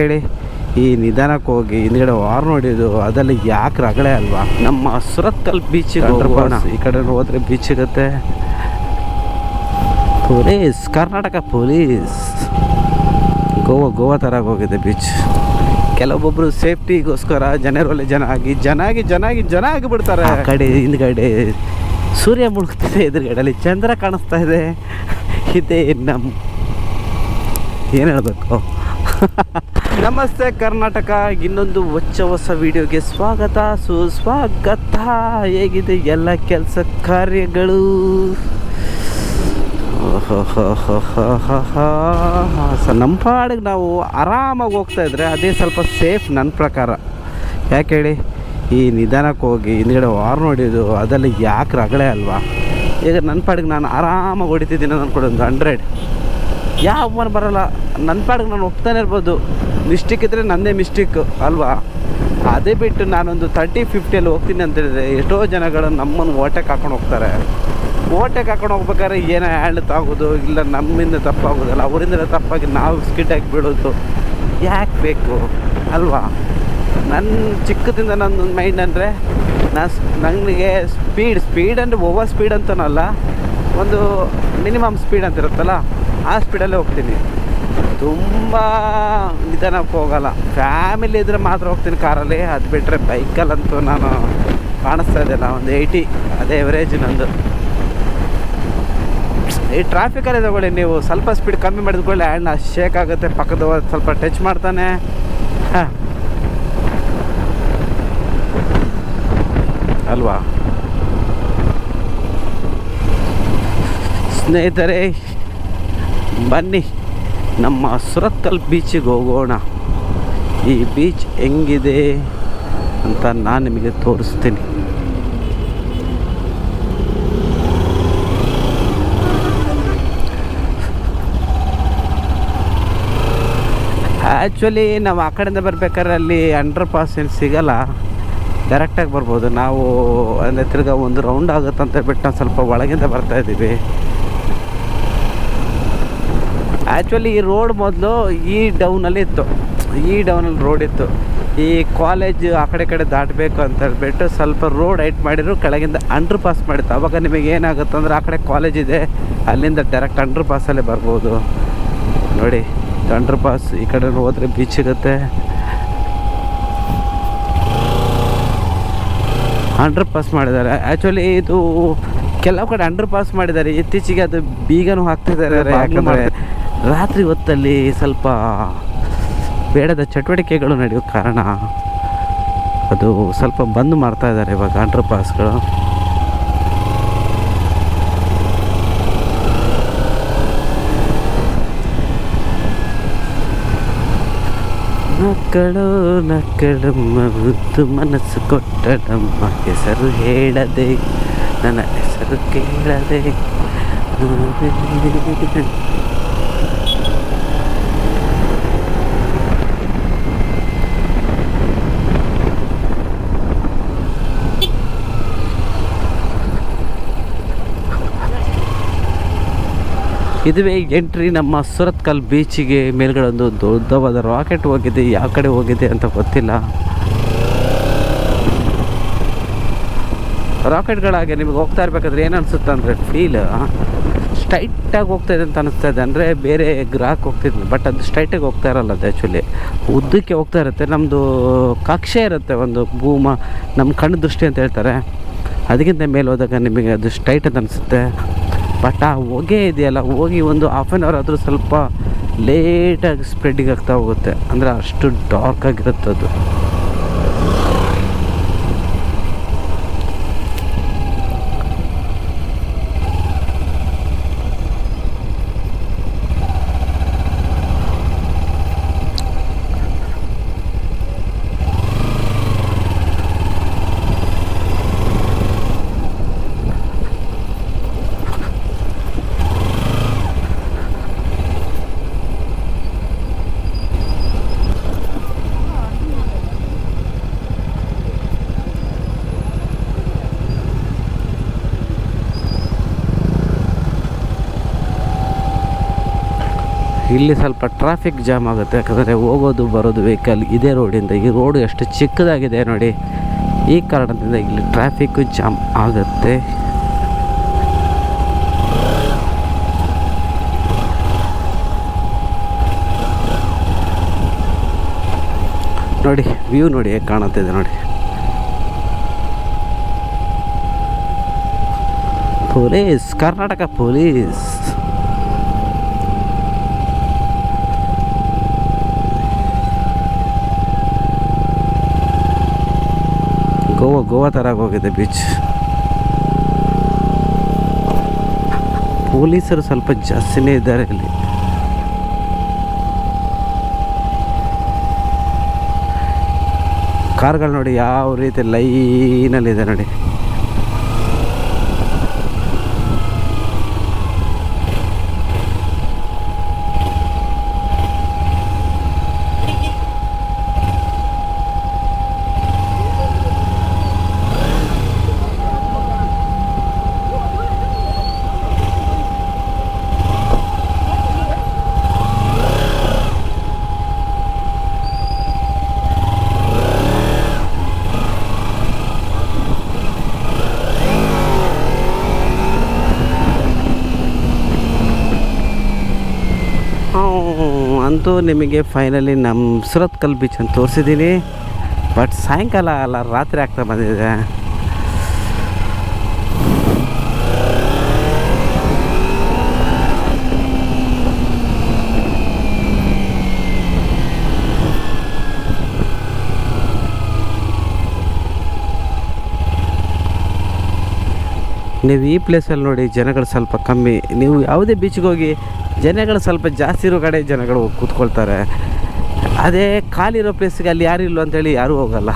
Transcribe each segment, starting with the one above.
ಹೇಳಿ ಈ ನಿಧಾನಕ್ಕೆ ಹೋಗಿ ಹಿಂದ್ಗಡೆ ವಾರ್ನ್ ಹೊಡಿಯೋದು ಅದೆಲ್ಲ ಯಾಕೆ ರಗಳೆ ಅಲ್ವಾ. ನಮ್ಮ ಸುರತ್ಕಲ್ ಬೀಚಿಗೆ ಹೋಗೋಣ. ಈ ಕಡೆ ಹೋದ್ರೆ ಬೀಚ್ ಸಿಗುತ್ತೆ. Police, Karnataka police. ಗೋವಾ ಥರ ಹೋಗಿದೆ ಬೀಚ್. ಕೆಲವೊಬ್ಬರು ಸೇಫ್ಟಿಗೋಸ್ಕರ ಜನರಲ್ಲಿ ಜನ ಆಗಿ ಬಿಡ್ತಾರೆ. ಆ ಕಡೆ ಹಿಂದ್ಗಡೆ ಸೂರ್ಯ ಮುಳುಗ್ತಿದೆ, ಎದುರುಗಡೆಯಲ್ಲಿ ಚಂದ್ರ ಕಾಣಿಸ್ತಾ ಇದೆ. ಇದೇ ಏನು ಹೇಳಬೇಕು. ನಮಸ್ತೆ ಕರ್ನಾಟಕ, ಇನ್ನೊಂದು ಹೊಸ ವಿಡಿಯೋಗೆ ಸ್ವಾಗತ ಸುಸ್ವಾಗತ. ಹೇಗಿದೆ ಎಲ್ಲ ಕೆಲಸ ಕಾರ್ಯಗಳು? ನಮ್ಮ ಪಾಡಿಗೆ ನಾವು ಆರಾಮಾಗಿ ಹೋಗ್ತಾ ಇದ್ರೆ ಅದೇ ಸ್ವಲ್ಪ ಸೇಫ್ ನನ್ನ ಪ್ರಕಾರ. ಯಾಕೆ ಹೇಳಿ, ಈ ನಿಧಾನಕ್ಕೆ ಹೋಗಿ ಹಿಂದ್ಗಡೆ ವಾರ್ನ್ ಹೊಡಿಯೋದು ಅದೆಲ್ಲ ಯಾಕೆ ರಗಳೆ ಅಲ್ವಾ. ಈಗ ನನ್ನ ಪಾಡಿಗೆ ನಾನು ಆರಾಮಾಗಿ ಹೊಡಿತಿದ್ದೀನಿ ಅಂದ್ಕೊಡೋದು 100, ಯಾವ ಬರೋಲ್ಲ. ನನ್ನ ಪಾಡಿಗೆ ನಾನು ಹೋಗ್ತಾನೆ ಇರ್ಬೋದು. ಮಿಸ್ಟೇಕ್ ಇದ್ದರೆ ನನ್ನದೇ ಮಿಸ್ಟೇಕು ಅಲ್ವಾ. ಅದೇ ಬಿಟ್ಟು ನಾನೊಂದು 30-50 ಹೋಗ್ತೀನಿ ಅಂತ ಹೇಳಿದ್ರೆ ಎಷ್ಟೋ ಜನಗಳು ನಮ್ಮನ್ನು ಓಟೆಗೆ ಹಾಕೊಂಡು ಹೋಗ್ತಾರೆ. ಓಟೆಗೆ ಹಾಕೊಂಡು ಹೋಗ್ಬೇಕಾದ್ರೆ ಏನೋ ಹ್ಯಾಂಡ್ ತಾಗೋದು, ಇಲ್ಲ ನಮ್ಮಿಂದ ತಪ್ಪಾಗೋದಲ್ಲ, ಅವರಿಂದ ತಪ್ಪಾಗಿ ನಾವು ಸ್ಕಿಡ್ಡಾಗಿ ಬೀಳೋದು ಯಾಕೆ ಬೇಕು ಅಲ್ವಾ. ನನ್ನ ಚಿಕ್ಕದಿಂದ ನನ್ನ ಮೈಂಡ್ ಅಂದರೆ ನನಗೆ ಸ್ಪೀಡ್ ಅಂದರೆ ಓವರ್ ಸ್ಪೀಡ್ ಅಂತನಲ್ಲ, ಒಂದು ಮಿನಿಮಮ್ ಸ್ಪೀಡ್ ಅಂತ ಇರುತ್ತಲ್ಲ, ಆ ಸ್ಪೀಡಲ್ಲೇ ಹೋಗ್ತೀನಿ. ತುಂಬ ನಿಧಾನಕ್ಕೆ ಹೋಗಲ್ಲ. ಫ್ಯಾಮಿಲಿ ಇದ್ದರೆ ಮಾತ್ರ ಹೋಗ್ತೀನಿ ಕಾರಲ್ಲಿ. ಅದು ಬಿಟ್ಟರೆ ಬೈಕಲ್ಲಂತೂ ನಾನು ಕಾಣಿಸ್ತಾ ಇದೆಯಲ್ಲ ಒಂದು 80, ಅದೇ ಎವರೇಜ್ ನಂದು. ಈ ಟ್ರಾಫಿಕಲ್ಲೇ ತಗೊಳ್ಳಿ, ನೀವು ಸ್ವಲ್ಪ ಸ್ಪೀಡ್ ಕಮ್ಮಿ ಮಾಡಿದ್ಕೊಳ್ಳಿ, ಹ್ಯಾಂಡ್ ಶೇಕ್ ಆಗುತ್ತೆ. ಪಕ್ಕದ ಸ್ವಲ್ಪ ಟಚ್ ಮಾಡ್ತಾನೆ. ಅಲ್ವಾ ಸ್ನೇಹಿತರೆ, ಬನ್ನಿ ನಮ್ಮ ಸುರತ್ಕಲ್ ಬೀಚಿಗೆ ಹೋಗೋಣ. ಈ ಬೀಚ್ ಹೆಂಗಿದೆ ಅಂತ ನಾನು ನಿಮಗೆ ತೋರಿಸ್ತೀನಿ. ಆ್ಯಕ್ಚುಲಿ ನಾವು ಆ ಕಡೆಯಿಂದ ಬರ್ಬೇಕಾದ್ರೆ ಅಲ್ಲಿ ಅಂಡರ್ ಪಾಸ್ ಏನು ಸಿಗೋಲ್ಲ, ಡೈರೆಕ್ಟಾಗಿ ಬರ್ಬೋದು. ನಾವು ಅಂದರೆ ತಿರ್ಗಾ ಒಂದು ರೌಂಡ್ ಆಗುತ್ತಂತ ಬಿಟ್ಟು ನಾವು ಸ್ವಲ್ಪ ಒಳಗಿಂದ ಬರ್ತಾಯಿದ್ದೀವಿ. ಆ್ಯಕ್ಚುಲಿ ಈ ರೋಡ್ ಮೊದಲು ಈ ಡೌನಲ್ಲಿ ಇತ್ತು, ಈ ಡೌನಲ್ಲಿ ರೋಡ್ ಇತ್ತು. ಈ ಕಾಲೇಜ್ ಆ ಕಡೆ ದಾಟಬೇಕು ಅಂತ ಹೇಳ್ಬಿಟ್ಟು ಸ್ವಲ್ಪ ರೋಡ್ ಹೈಟ್ ಮಾಡಿದ್ರು, ಕೆಳಗಿಂದ ಅಂಡರ್ ಪಾಸ್ ಮಾಡಿತ್ತು. ಆವಾಗ ನಿಮಗೆ ಏನಾಗುತ್ತೆ ಅಂದರೆ ಆ ಕಡೆ ಕಾಲೇಜ್ ಇದೆ, ಅಲ್ಲಿಂದ ಡೈರೆಕ್ಟ್ ಅಂಡರ್ ಪಾಸಲ್ಲೇ ಬರ್ಬೋದು. ನೋಡಿ ಅಂಡರ್ ಪಾಸ್, ಈ ಕಡೆ ಹೋದರೆ ಬೀಚ್ ಸಿಗುತ್ತೆ. ಅಂಡರ್ ಪಾಸ್ ಮಾಡಿದ್ದಾರೆ. ಆ್ಯಕ್ಚುಲಿ ಇದು ಕೆಲವು ಕಡೆ ಅಂಡರ್ ಪಾಸ್ ಮಾಡಿದ್ದಾರೆ, ಇತ್ತೀಚೆಗೆ ಅದು ಬೀಗನೂ ಹಾಕ್ತಿದ್ದಾರೆ. ಯಾಕಂದರೆ ರಾತ್ರಿ ಹೊತ್ತಲ್ಲಿ ಸ್ವಲ್ಪ ಬೇಡದ ಚಟುವಟಿಕೆಗಳು ನಡೆಯೋ ಕಾರಣ ಅದು ಸ್ವಲ್ಪ ಬಂದ್ ಮಾಡ್ತಾ ಇದ್ದಾರೆ ಇವಾಗ ಅಂಡರ್ ಪಾಸ್ಗಳು. ನಕ್ಕಳಮ್ಮ ಮುದ್ದು ಮನಸ್ಸು ಕೊಟ್ಟಡಮ್ಮ, ಹೆಸರು ಹೇಳದೆ ನನ್ನ ಹೆಸರು ಕೇಳದೆ. ಇದುವೇ ಎಂಟ್ರಿ ನಮ್ಮ ಸುರತ್ಕಲ್ ಬೀಚಿಗೆ. ಮೇಲ್ಗಡೆ ಒಂದು ದೊಡ್ಡವಾದ ರಾಕೆಟ್ ಹೋಗಿದೆ, ಯಾವ ಕಡೆ ಹೋಗಿದೆ ಅಂತ ಗೊತ್ತಿಲ್ಲ. ರಾಕೆಟ್ಗಳಾಗೆ ನಿಮಗೆ ಹೋಗ್ತಾ ಇರಬೇಕಾದ್ರೆ ಏನು ಅನಿಸುತ್ತೆ ಅಂದರೆ ಫೀಲ್ ಸ್ಟ್ರೈಟಾಗಿ ಹೋಗ್ತಾ ಇದೆ ಅಂತ ಅನಿಸ್ತಾ ಇದೆ. ಅಂದರೆ ಬೇರೆ ಗ್ರಾಹಕ ಹೋಗ್ತಿದ್ವಿ, ಬಟ್ ಅದು ಸ್ಟ್ರೈಟಾಗಿ ಹೋಗ್ತಾ ಇರಲ್ಲ. ಅದು ಆ್ಯಕ್ಚುಲಿ ಉದ್ದಕ್ಕೆ ಹೋಗ್ತಾ ಇರುತ್ತೆ. ನಮ್ಮದು ಕಕ್ಷೆ ಇರುತ್ತೆ, ಒಂದು ನಮ್ಮ ಕಣ್ಣು ದೃಷ್ಟಿ ಅಂತ ಹೇಳ್ತಾರೆ, ಅದಕ್ಕಿಂತ ಮೇಲೆ ಹೋದಾಗ ನಿಮಗೆ ಅದು ಸ್ಟ್ರೈಟ್ ಅಂತ ಅನಿಸುತ್ತೆ. ಬಟ್ ಆ ಹೊಗೆ ಇದೆಯಲ್ಲ, ಹೋಗಿ ಒಂದು ಹಾಫ್ ಆನ್ ಅವರ್ ಆದರೂ ಸ್ವಲ್ಪ ಲೇಟಾಗಿ ಸ್ಪ್ರೆಡ್ಡಿಂಗ್ ಆಗ್ತಾ ಹೋಗುತ್ತೆ. ಅಂದರೆ ಅಷ್ಟು ಡಾರ್ಕ್ ಆಗಿರುತ್ತೆ ಅದು. ಇಲ್ಲಿ ಸ್ವಲ್ಪ ಟ್ರಾಫಿಕ್ ಜಾಮ್ ಆಗುತ್ತೆ, ಯಾಕಂದರೆ ಹೋಗೋದು ಬರೋದು ವೆಹಿಕಲ್ ಇದೇ ರೋಡಿಂದ. ಈ ರೋಡು ಎಷ್ಟು ಚಿಕ್ಕದಾಗಿದೆ ನೋಡಿ, ಈ ಕಾರಣದಿಂದ ಇಲ್ಲಿ ಟ್ರಾಫಿಕ್ಕು ಜಾಮ್ ಆಗುತ್ತೆ. ನೋಡಿ ವ್ಯೂ ನೋಡಿ ಹೇಗೆ ಕಾಣುತ್ತಿದೆ ನೋಡಿ. Police, Karnataka police. ಗೋವಾ ಥರ ಹೋಗಿದೆ ಬೀಚ್. ಪೊಲೀಸರು ಸ್ವಲ್ಪ ಜಾಸ್ತಿನೇ ಇದ್ದಾರೆ ಇಲ್ಲಿ. ಕಾರ್ಗಳು ನೋಡಿ ಯಾವ ರೀತಿ ಲೈನಲ್ಲಿದೆ ನೋಡಿ. ಅಂತೂ ನಿಮಗೆ ಫೈನಲಿ ನಮ್ಮ ಸುರತ್ಕಲ್ ಬೀಚನ್ನು ತೋರಿಸಿದ್ದೀನಿ. ಬಟ್ ಸಾಯಂಕಾಲ ಅಲ್ಲ, ರಾತ್ರಿ ಆಗ್ತಾ ಬಂದಿದೆ. ನೀವು ಈ ಪ್ಲೇಸಲ್ಲಿ ನೋಡಿ ಜನಗಳು ಸ್ವಲ್ಪ ಕಮ್ಮಿ. ನೀವು ಯಾವುದೇ ಬೀಚ್ಗೆ ಹೋಗಿ ಜನಗಳು ಸ್ವಲ್ಪ ಜಾಸ್ತಿ ಇರೋ ಕಡೆ ಜನಗಳು ಕೂತ್ಕೊಳ್ತಾರೆ. ಅದೇ ಖಾಲಿರೋ ಪ್ಲೇಸ್ಗೆ ಅಲ್ಲಿ ಯಾರು ಇಲ್ಲ ಅಂತೇಳಿ ಯಾರೂ ಹೋಗಲ್ಲ.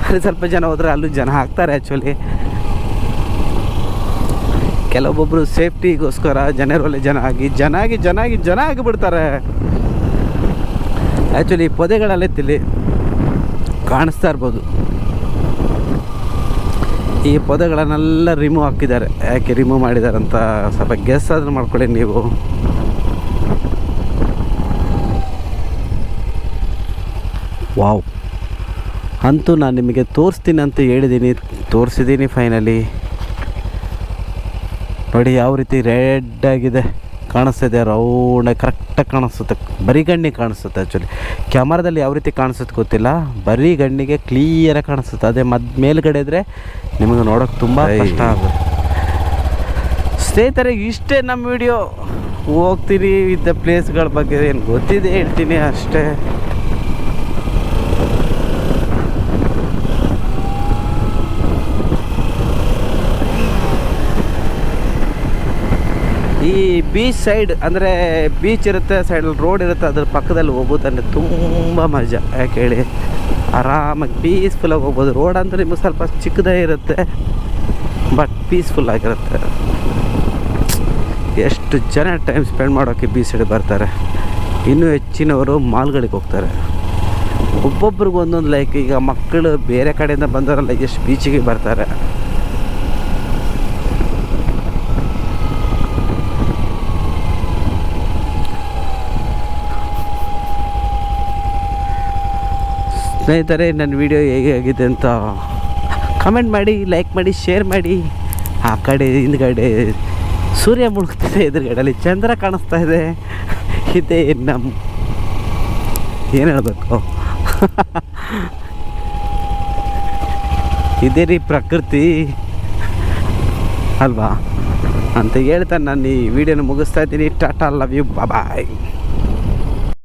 ಅಲ್ಲಿ ಸ್ವಲ್ಪ ಜನ ಹೋದರೆ ಅಲ್ಲೂ ಜನ ಹಾಕ್ತಾರೆ. ಆ್ಯಕ್ಚುಲಿ ಕೆಲವೊಬ್ಬರು ಸೇಫ್ಟಿಗೋಸ್ಕರ ಜನರಲ್ಲೇ ಜನ ಆಗಿಬಿಡ್ತಾರೆ. ಆ್ಯಕ್ಚುಲಿ ಪೊದೆಗಳಲ್ಲೇ ತಿಳಿ ಕಾಣಿಸ್ತಾ ಇರ್ಬೋದು. ಈ ಪೊದೆಗಳನ್ನೆಲ್ಲ ರಿಮೂವ್ ಹಾಕಿದ್ದಾರೆ. ಯಾಕೆ ರಿಮೂವ್ ಮಾಡಿದ್ದಾರೆ ಅಂತ ಸ್ವಲ್ಪ ಗೆಸ್ ಆದರೂ ಮಾಡ್ಕೊಳ್ಳಿ ನೀವು. ವಾವ್, ಅಂತೂ ನಾನು ನಿಮಗೆ ತೋರಿಸ್ತೀನಿ ಅಂತ ಹೇಳಿದ್ದೀನಿ, ತೋರಿಸಿದ್ದೀನಿ ಫೈನಲಿ. ನೋಡಿ ಯಾವ ರೀತಿ ರೆಡ್ ಆಗಿದೆ ಕಾಣಿಸ್ತಿದೆ, ರೌಂಡಾಗಿ ಕರೆಕ್ಟಾಗಿ ಕಾಣಿಸುತ್ತೆ. ಬರೀ ಗಣ್ಣಿಗೆ ಕಾಣಿಸುತ್ತೆ. ಆ್ಯಕ್ಚುಲಿ ಕ್ಯಾಮರಾದಲ್ಲಿ ಯಾವ ರೀತಿ ಕಾಣಿಸುತ್ತೆ ಗೊತ್ತಿಲ್ಲ, ಬರೀ ಗಣ್ಣಿಗೆ ಕ್ಲಿಯರಾಗಿ ಕಾಣಿಸುತ್ತೆ. ಅದೇ ಮೇಲ್ಗಡೆ ಇದ್ದರೆ ನಿಮಗೆ ನೋಡೋಕೆ ತುಂಬ ಕಷ್ಟ ಆಗುತ್ತೆ. ಸ್ನೇಹಿತರೆ, ಇಷ್ಟೇ ನಮ್ಮ ವಿಡಿಯೋ. ಹೋಗ್ತೀನಿ ಇದ್ದ ಪ್ಲೇಸ್ಗಳ ಬಗ್ಗೆ ಏನು ಗೊತ್ತಿದೆ ಹೇಳ್ತೀನಿ ಅಷ್ಟೇ. ಈ ಬೀಚ್ ಸೈಡ್ ಅಂದರೆ ಬೀಚ್ ಇರುತ್ತೆ, ಸೈಡಲ್ಲಿ ರೋಡ್ ಇರುತ್ತೆ, ಅದ್ರ ಪಕ್ಕದಲ್ಲಿ ಹೋಗೋದಂದರೆ ತುಂಬ ಮಜಾ. ಯಾಕೆ ಹೇಳಿ, ಆರಾಮಾಗಿ ಪೀಸ್ಫುಲ್ಲಾಗಿ ಹೋಗ್ಬೋದು. ರೋಡ್ ಅಂದರೆ ನಿಮಗೆ ಸ್ವಲ್ಪ ಚಿಕ್ಕದೇ ಇರುತ್ತೆ, ಬಟ್ ಪೀಸ್ಫುಲ್ಲಾಗಿರುತ್ತೆ. ಎಷ್ಟು ಜನ ಟೈಮ್ ಸ್ಪೆಂಡ್ ಮಾಡೋಕ್ಕೆ ಬೀಚ್ ಸೈಡ್ ಬರ್ತಾರೆ. ಇನ್ನೂ ಹೆಚ್ಚಿನವರು ಮಾಲ್ಗಳಿಗೆ ಹೋಗ್ತಾರೆ. ಒಬ್ಬೊಬ್ರಿಗೆ ಒಂದೊಂದು ಲೈಕ್. ಈಗ ಮಕ್ಕಳು ಬೇರೆ ಕಡೆಯಿಂದ ಬಂದವರೆಲ್ಲ ಎಷ್ಟು ಬೀಚಿಗೆ ಬರ್ತಾರೆ. ಸ್ನೇಹಿತರೆ, ನನ್ನ ವಿಡಿಯೋ ಹೇಗೆ ಆಗಿದೆ ಅಂತ ಕಮೆಂಟ್ ಮಾಡಿ, ಲೈಕ್ ಮಾಡಿ, ಶೇರ್ ಮಾಡಿ. ಆ ಕಡೆ ಹಿಂದ್ಗಡೆ ಸೂರ್ಯ ಮುಳುಗ್ತಿದೆ, ಎದುರುಗಡೆಯಲ್ಲಿ ಚಂದ್ರ ಕಾಣಿಸ್ತಾ ಇದೆ. ಇದೇ ನಮ್ಮ ಏನು ಹೇಳಬೇಕು, ಇದೇ ರೀ ಪ್ರಕೃತಿ ಅಲ್ವಾ ಅಂತ ಹೇಳ್ತಾ ನಾನು ಈ ವಿಡಿಯೋನ ಮುಗಿಸ್ತಾ ಇದ್ದೀನಿ. Tata, love you, bye.